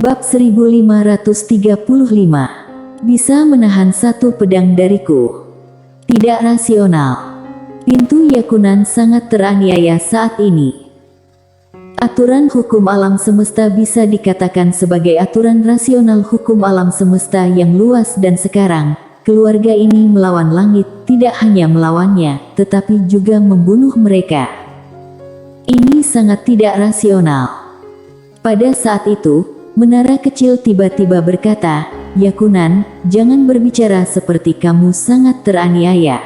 Bab 1535. Bisa menahan satu pedang dariku. Tidak rasional. Pintu Yakunan sangat teraniaya saat ini. Aturan hukum alam semesta bisa dikatakan sebagai aturan rasional hukum alam semesta yang luas, dan sekarang, keluarga ini melawan langit, tidak hanya melawannya, tetapi juga membunuh mereka. Ini sangat tidak rasional. Pada saat itu, menara kecil tiba-tiba berkata, "Yakunan, jangan berbicara seperti kamu sangat teraniaya.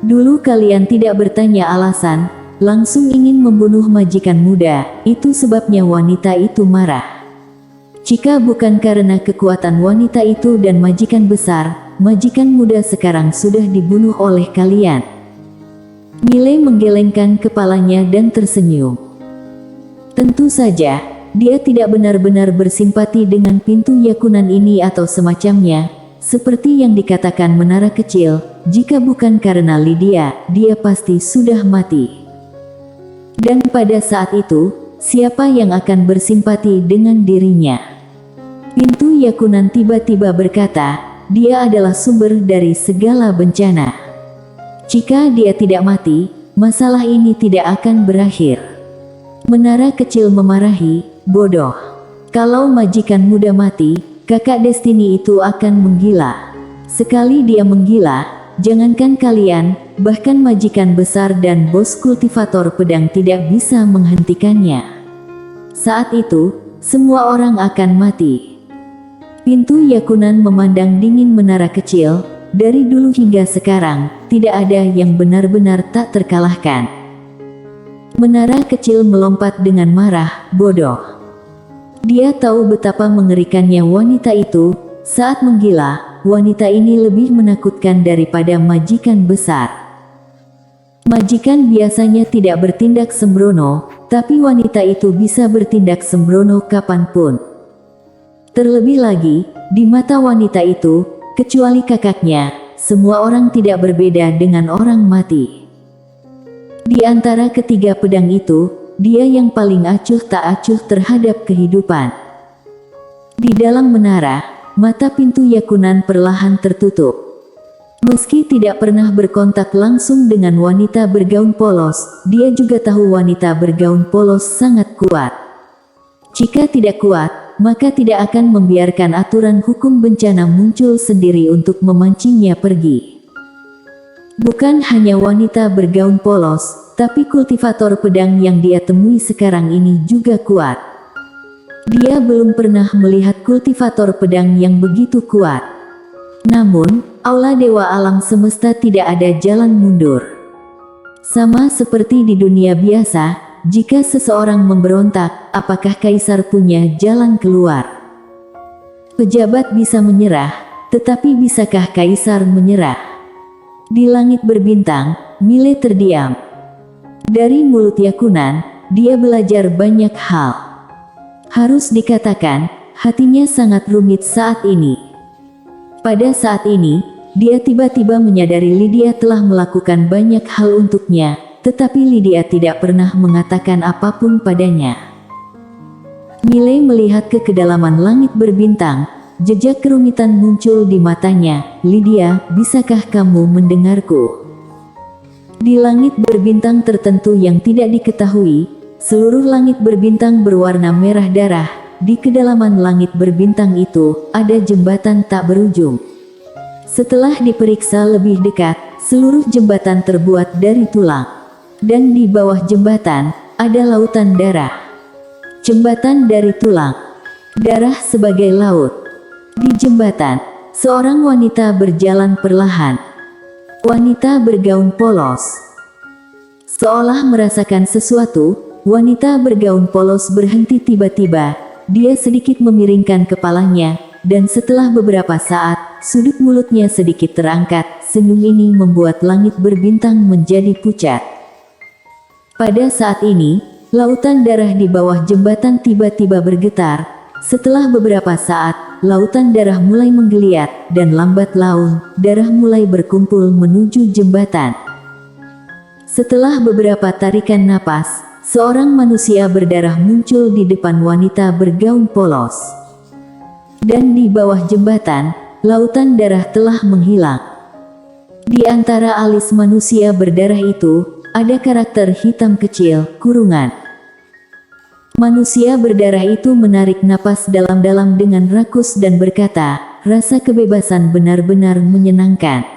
Dulu kalian tidak bertanya alasan, langsung ingin membunuh majikan muda, itu sebabnya wanita itu marah. Jika bukan karena kekuatan wanita itu dan majikan besar, majikan muda sekarang sudah dibunuh oleh kalian." Mile menggelengkan kepalanya dan tersenyum. Tentu saja, dia tidak benar-benar bersimpati dengan pintu Yakunan ini atau semacamnya, seperti yang dikatakan menara kecil, jika bukan karena Lydia, dia pasti sudah mati. Dan pada saat itu, siapa yang akan bersimpati dengan dirinya? Pintu Yakunan tiba-tiba berkata, dia adalah sumber dari segala bencana. Jika dia tidak mati, masalah ini tidak akan berakhir. Menara kecil memarahi, "Bodoh. Kalau majikan muda mati, kakak Destiny itu akan menggila. Sekali dia menggila, jangankan kalian, bahkan majikan besar dan bos kultivator pedang tidak bisa menghentikannya. Saat itu, semua orang akan mati." Pintu Yakunan memandang dingin menara kecil. Dari dulu hingga sekarang, tidak ada yang benar-benar tak terkalahkan. Menara kecil melompat dengan marah, "Bodoh." Dia tahu betapa mengerikannya wanita itu. Saat menggila, wanita ini lebih menakutkan daripada majikan besar. Majikan biasanya tidak bertindak sembrono, tapi wanita itu bisa bertindak sembrono kapanpun. Terlebih lagi, di mata wanita itu, kecuali kakaknya, semua orang tidak berbeda dengan orang mati. Di antara ketiga pedang itu, dia yang paling acuh tak acuh terhadap kehidupan. Di dalam menara, mata pintu Yakunan perlahan tertutup. Meski tidak pernah berkontak langsung dengan wanita bergaun polos, dia juga tahu wanita bergaun polos sangat kuat. Jika tidak kuat, maka tidak akan membiarkan aturan hukum bencana muncul sendiri untuk memancingnya pergi. Bukan hanya wanita bergaun polos, tapi kultivator pedang yang dia temui sekarang ini juga kuat. Dia belum pernah melihat kultivator pedang yang begitu kuat. Namun, aula dewa alam semesta tidak ada jalan mundur. Sama seperti di dunia biasa, jika seseorang memberontak, apakah kaisar punya jalan keluar? Pejabat bisa menyerah, tetapi bisakah kaisar menyerah? Di langit berbintang, Mile terdiam. Dari mulut Yakunan, dia belajar banyak hal. Harus dikatakan, hatinya sangat rumit saat ini. Pada saat ini, dia tiba-tiba menyadari Lydia telah melakukan banyak hal untuknya, tetapi Lydia tidak pernah mengatakan apapun padanya. Mile melihat ke kedalaman langit berbintang, jejak kerumitan muncul di matanya. "Lydia, bisakah kamu mendengarku?" Di langit berbintang tertentu yang tidak diketahui, seluruh langit berbintang berwarna merah darah. Di kedalaman langit berbintang itu, ada jembatan tak berujung. Setelah diperiksa lebih dekat, seluruh jembatan terbuat dari tulang. Dan di bawah jembatan, ada lautan darah. Jembatan dari tulang. Darah sebagai laut. Di jembatan, seorang wanita berjalan perlahan. Wanita bergaun polos. Seolah merasakan sesuatu, wanita bergaun polos berhenti tiba-tiba. Dia sedikit memiringkan kepalanya, dan setelah beberapa saat, sudut mulutnya sedikit terangkat. Senyum ini membuat langit berbintang menjadi pucat. Pada saat ini, lautan darah di bawah jembatan tiba-tiba bergetar. Setelah beberapa saat, lautan darah mulai menggeliat, dan lambat laun, darah mulai berkumpul menuju jembatan. Setelah beberapa tarikan napas, seorang manusia berdarah muncul di depan wanita bergaun polos. Dan di bawah jembatan, lautan darah telah menghilang. Di antara alis manusia berdarah itu, ada karakter hitam kecil, kurungan. Manusia berdarah itu menarik napas dalam-dalam dengan rakus dan berkata, rasa kebebasan benar-benar menyenangkan.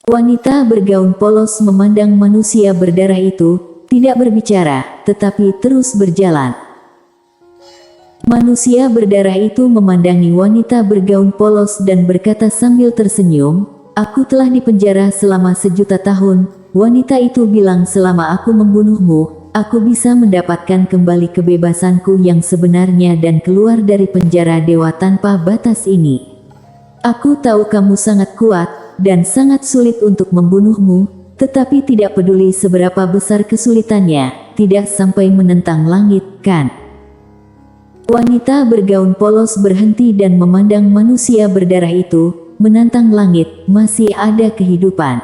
Wanita bergaun polos memandang manusia berdarah itu, tidak berbicara, tetapi terus berjalan. Manusia berdarah itu memandangi wanita bergaun polos dan berkata sambil tersenyum, aku telah dipenjara selama 1.000.000 tahun. Wanita itu bilang selama aku membunuhmu, aku bisa mendapatkan kembali kebebasanku yang sebenarnya dan keluar dari penjara dewa tanpa batas ini. Aku tahu kamu sangat kuat, dan sangat sulit untuk membunuhmu, tetapi tidak peduli seberapa besar kesulitannya, tidak sampai menentang langit, kan? Wanita bergaun polos berhenti dan memandang manusia berdarah itu, menantang langit, masih ada kehidupan.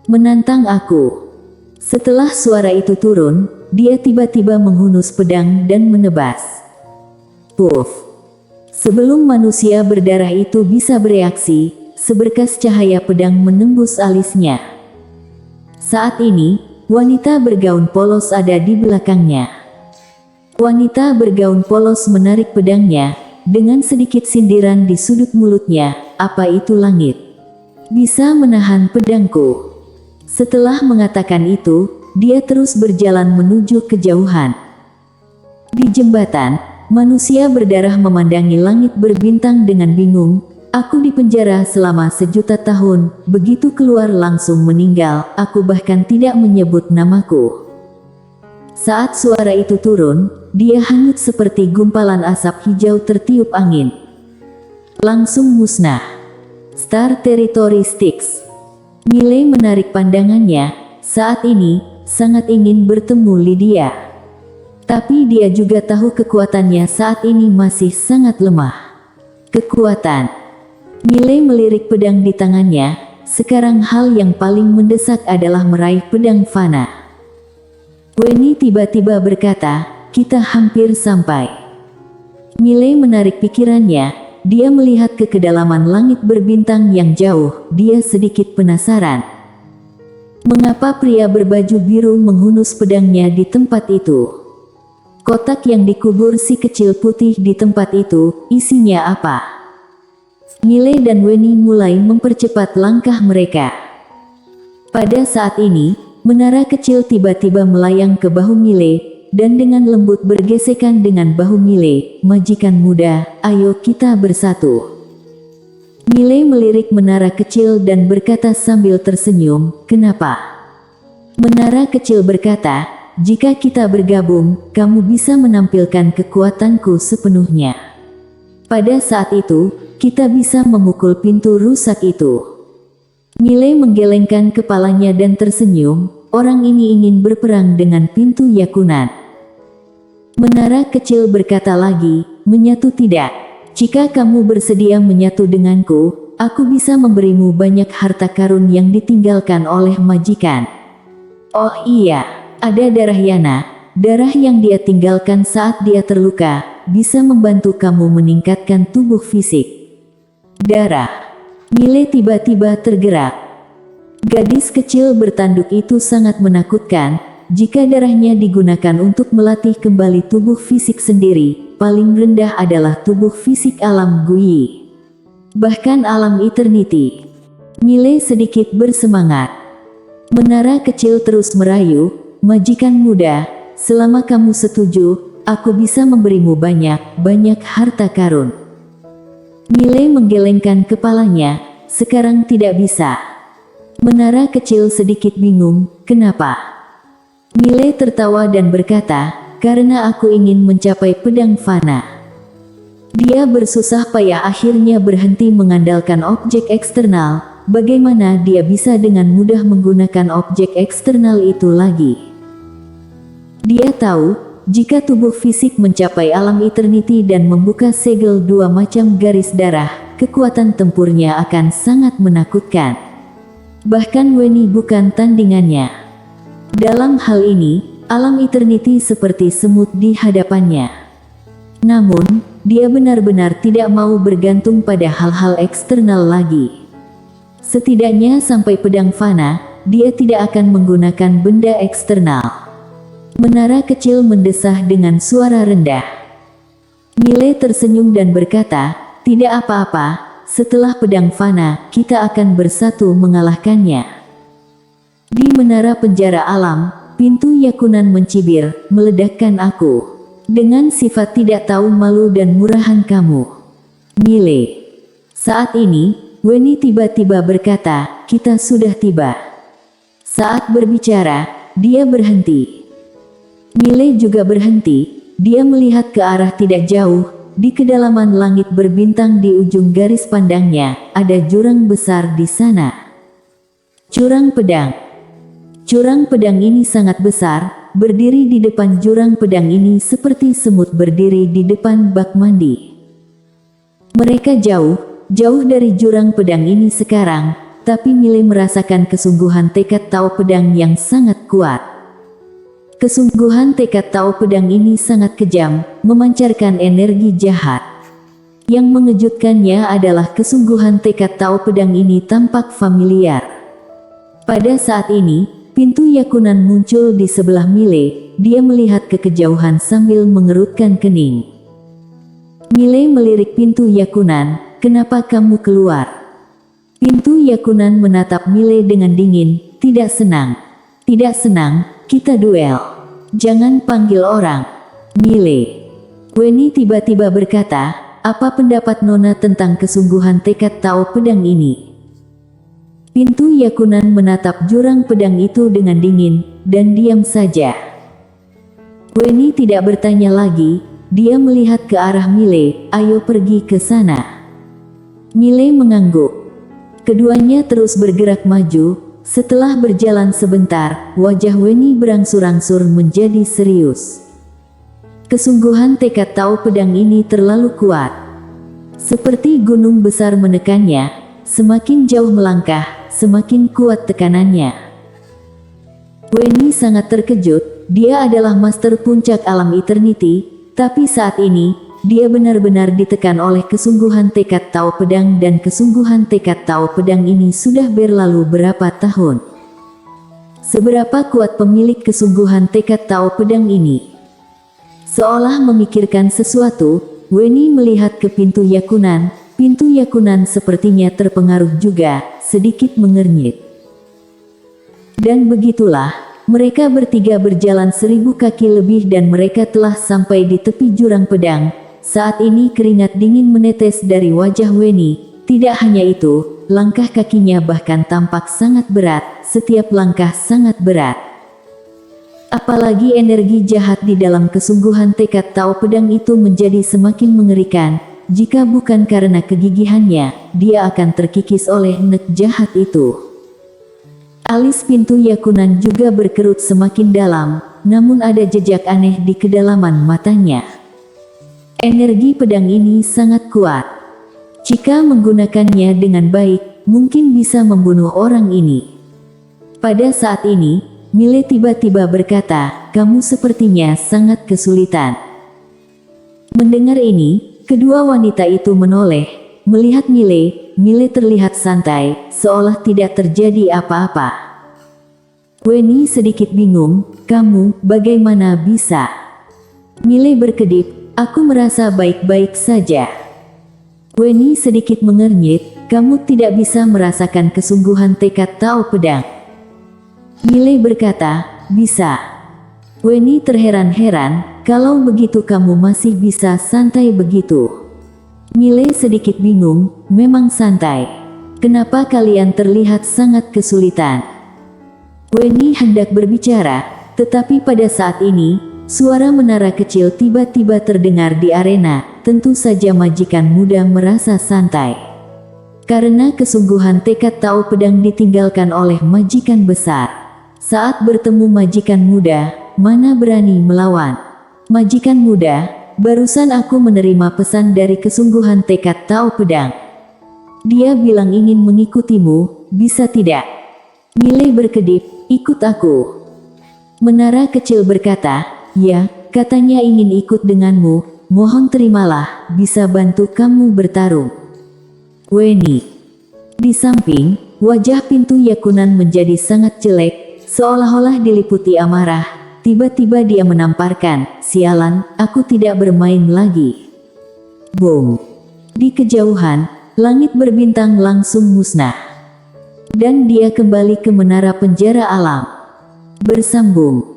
Menantang aku. Setelah suara itu turun, dia tiba-tiba menghunus pedang dan menebas. Puff. Sebelum manusia berdarah itu bisa bereaksi, seberkas cahaya pedang menembus alisnya. Saat ini, wanita bergaun polos ada di belakangnya. Wanita bergaun polos menarik pedangnya, dengan sedikit sindiran di sudut mulutnya, apa itu langit? Bisa menahan pedangku. Setelah mengatakan itu, dia terus berjalan menuju kejauhan. Di jembatan, manusia berdarah memandangi langit berbintang dengan bingung. Aku dipenjara selama 1.000.000 tahun, begitu keluar langsung meninggal, aku bahkan tidak menyebut namaku. Saat suara itu turun, dia hanyut seperti gumpalan asap hijau tertiup angin. Langsung musnah. Star Territory Styx. Miley menarik pandangannya, saat ini, sangat ingin bertemu Lydia. Tapi dia juga tahu kekuatannya saat ini masih sangat lemah. Kekuatan. Miley melirik pedang di tangannya, sekarang hal yang paling mendesak adalah meraih pedang fana. Weni tiba-tiba berkata, kita hampir sampai. Miley menarik pikirannya, dia melihat ke kedalaman langit berbintang yang jauh, dia sedikit penasaran. Mengapa pria berbaju biru menghunus pedangnya di tempat itu? Kotak yang dikubur si kecil putih di tempat itu, isinya apa? Miley dan Weni mulai mempercepat langkah mereka. Pada saat ini, menara kecil tiba-tiba melayang ke bahu Miley, dan dengan lembut bergesekan dengan bahu Miley, majikan muda, ayo kita bersatu. Miley melirik menara kecil dan berkata sambil tersenyum, kenapa? Menara kecil berkata, jika kita bergabung, kamu bisa menampilkan kekuatanku sepenuhnya. Pada saat itu, kita bisa memukul pintu rusak itu. Miley menggelengkan kepalanya dan tersenyum, orang ini ingin berperang dengan pintu Yakunan. Menara kecil berkata lagi, menyatu tidak. Jika kamu bersedia menyatu denganku, aku bisa memberimu banyak harta karun yang ditinggalkan oleh majikan. Oh iya, ada darah Yana, darah yang dia tinggalkan saat dia terluka, bisa membantu kamu meningkatkan tubuh fisik. Darah. Miley tiba-tiba tergerak. Gadis kecil bertanduk itu sangat menakutkan, jika darahnya digunakan untuk melatih kembali tubuh fisik sendiri, paling rendah adalah tubuh fisik alam Guyi. Bahkan alam Eternity. Miley sedikit bersemangat. Menara kecil terus merayu, majikan muda, selama kamu setuju, aku bisa memberimu banyak harta karun. Miley menggelengkan kepalanya, sekarang tidak bisa. Menara kecil sedikit bingung, kenapa? Miley tertawa dan berkata, karena aku ingin mencapai pedang fana. Dia bersusah payah akhirnya berhenti mengandalkan objek eksternal, bagaimana dia bisa dengan mudah menggunakan objek eksternal itu lagi? Dia tahu, jika tubuh fisik mencapai alam Eternity dan membuka segel 2 macam garis darah, kekuatan tempurnya akan sangat menakutkan. Bahkan Weni bukan tandingannya. Dalam hal ini, alam Eternity seperti semut di hadapannya. Namun, dia benar-benar tidak mau bergantung pada hal-hal eksternal lagi. Setidaknya sampai pedang fana, dia tidak akan menggunakan benda eksternal. Menara kecil mendesah dengan suara rendah. Mile tersenyum dan berkata, "Tidak apa-apa, setelah pedang fana, kita akan bersatu mengalahkannya." Di menara penjara alam, pintu Yakunan mencibir, meledakkan aku. Dengan sifat tidak tahu malu dan murahan kamu, Mile. Saat ini, Weni tiba-tiba berkata, "Kita sudah tiba." Saat berbicara, dia berhenti. Mile juga berhenti. Dia melihat ke arah tidak jauh. Di kedalaman langit berbintang di ujung garis pandangnya, ada jurang besar di sana. Jurang pedang. Jurang pedang ini sangat besar. Berdiri di depan jurang pedang ini seperti semut berdiri di depan bak mandi. Mereka jauh dari jurang pedang ini sekarang, tapi Mile merasakan kesungguhan tekad Tao pedang yang sangat kuat. Kesungguhan tekad Tao pedang ini sangat kejam, memancarkan energi jahat. Yang mengejutkannya adalah kesungguhan tekad Tao pedang ini tampak familiar. Pada saat ini, pintu Yakunan muncul di sebelah Mile. Dia melihat ke kejauhan sambil mengerutkan kening. Mile melirik pintu Yakunan, "Kenapa kamu keluar?" Pintu Yakunan menatap Mile dengan dingin, "Tidak senang. Tidak senang, kita duel. Jangan panggil orang." Mile. Weni tiba-tiba berkata, "Apa pendapat Nona tentang kesungguhan tekad Tao pedang ini?" Pintu Yakunan menatap jurang pedang itu dengan dingin, dan diam saja. Weni tidak bertanya lagi, dia melihat ke arah Mile, "Ayo pergi ke sana." Mile mengangguk. Keduanya terus bergerak maju. Setelah berjalan sebentar, wajah Weni berangsur-angsur menjadi serius. Kesungguhan tekad Tao pedang ini terlalu kuat. Seperti gunung besar menekannya, semakin jauh melangkah, semakin kuat tekanannya. Weni sangat terkejut, dia adalah master puncak alam eternity, tapi saat ini, dia benar-benar ditekan oleh kesungguhan tekad Tao pedang dan kesungguhan tekad Tao pedang ini sudah berlalu berapa tahun. Seberapa kuat pemilik kesungguhan tekad Tao pedang ini? Seolah memikirkan sesuatu, Weni melihat ke pintu Yakunan. Pintu Yakunan sepertinya terpengaruh juga, sedikit mengernyit. Dan begitulah, mereka bertiga berjalan 1000 kaki lebih dan mereka telah sampai di tepi jurang pedang. Saat ini keringat dingin menetes dari wajah Weni. Tidak hanya itu, langkah kakinya bahkan tampak sangat berat, setiap langkah sangat berat. Apalagi energi jahat di dalam kesungguhan tekad Tao pedang itu menjadi semakin mengerikan. Jika bukan karena kegigihannya, dia akan terkikis oleh nek jahat itu. Alis pintu Yakunan juga berkerut semakin dalam, namun ada jejak aneh di kedalaman matanya. Energi pedang ini sangat kuat. Jika menggunakannya dengan baik, mungkin bisa membunuh orang ini. Pada saat ini, Mile tiba-tiba berkata, "Kamu sepertinya sangat kesulitan." Mendengar ini, kedua wanita itu menoleh, melihat Mile. Mile terlihat santai, seolah tidak terjadi apa-apa. Weni sedikit bingung, "Kamu, bagaimana bisa?" Mile berkedip, "Aku merasa baik-baik saja." Weni sedikit mengernyit, "Kamu tidak bisa merasakan kesungguhan tekad Tao pedang." Mile berkata, "Bisa." Weni terheran-heran, "Kalau begitu kamu masih bisa santai begitu?" Mile sedikit bingung, "Memang santai. Kenapa kalian terlihat sangat kesulitan?" Weni hendak berbicara, tetapi pada saat ini, suara menara kecil tiba-tiba terdengar di arena. Tentu saja majikan muda merasa santai. Karena kesungguhan tekad Tao pedang ditinggalkan oleh majikan besar. Saat bertemu majikan muda, mana berani melawan? Majikan muda, barusan aku menerima pesan dari kesungguhan tekad Tao pedang. Dia bilang ingin mengikutimu, bisa tidak? Mile berkedip, "Ikut aku." Menara kecil berkata, "Ya, katanya ingin ikut denganmu." mohon terimalah, bisa bantu kamu bertarung. Weni. Di samping, wajah pintu Yakunan menjadi sangat jelek, seolah-olah diliputi amarah. Tiba-tiba dia menamparkan, sialan, aku tidak bermain lagi. Boom. Di kejauhan, langit berbintang langsung musnah. Dan dia kembali ke menara penjara alam. Bersambung.